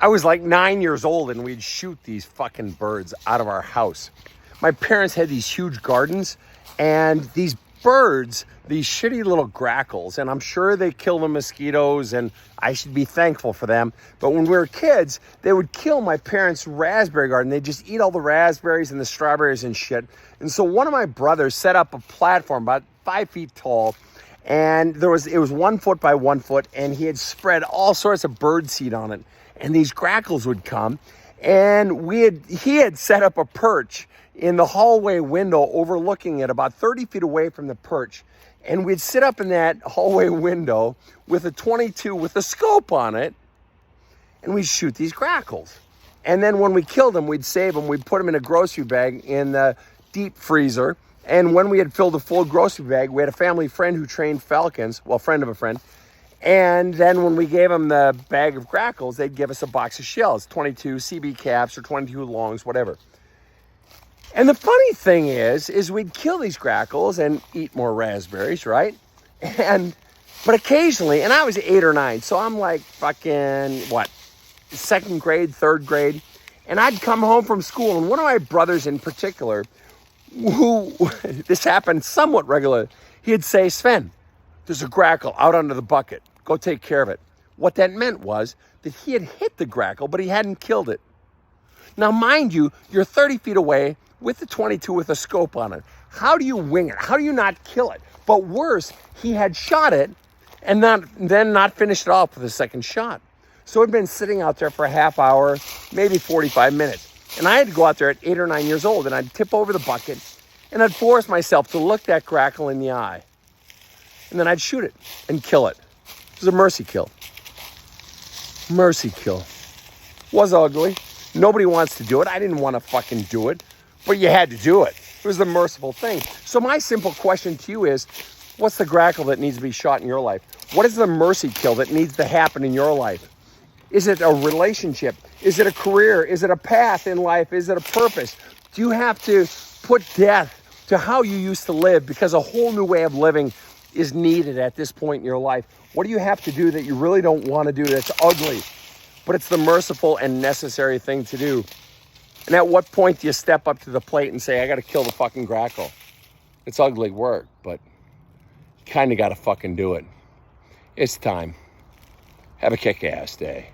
I was like 9 years old and we'd shoot these fucking birds out of our house. My parents had these huge gardens, and these birds, these shitty little grackles, and I'm sure they kill the mosquitoes, and I should be thankful for them. But when we were kids, they would kill my parents' raspberry garden. They'd just eat all the raspberries and the strawberries and shit. And so one of my brothers set up a platform about 5 feet tall, and it was 1 foot by 1 foot, and he had spread all sorts of bird seed on it. And these grackles would come, and he had set up a perch in the hallway window overlooking it about 30 feet away from the perch. And we'd sit up in that hallway window with a 22 with a scope on it, and we'd shoot these grackles. And then when we killed them, we'd save them. We'd put them in a grocery bag in the deep freezer. And when we had filled a full grocery bag, we had a family friend who trained falcons, well, friend of a friend. And then when we gave them the bag of grackles, they'd give us a box of shells, 22 CB caps or 22 longs, whatever. And the funny thing is we'd kill these grackles and eat more raspberries, right? But occasionally, and I was 8 or 9, so I'm like fucking, second grade, third grade. And I'd come home from school, and one of my brothers in particular, who, this happened somewhat regularly, he'd say, Sven, there's a grackle out under the bucket. Go take care of it. What that meant was that he had hit the grackle, but he hadn't killed it. Now, mind you, you're 30 feet away with the 22 with a scope on it. How do you wing it? How do you not kill it? But worse, he had shot it and then not finished it off with a second shot. So it'd been sitting out there for a half hour, maybe 45 minutes. And I had to go out there at 8 or 9 years old, and I'd tip over the bucket, and I'd force myself to look that grackle in the eye. And then I'd shoot it and kill it. It was a mercy kill. Mercy kill. Was ugly. Nobody wants to do it. I didn't want to fucking do it, but you had to do it. It was the merciful thing. So my simple question to you is, what's the grackle that needs to be shot in your life? What is the mercy kill that needs to happen in your life? Is it a relationship? Is it a career? Is it a path in life? Is it a purpose? Do you have to put death to how you used to live because a whole new way of living is needed at this point in your life? What do you have to do that you really don't want to do that's ugly, but it's the merciful and necessary thing to do? And at what point do you step up to the plate and say, I got to kill the fucking grackle? It's ugly work, but you kind of got to fucking do it. It's time. Have a kick-ass day.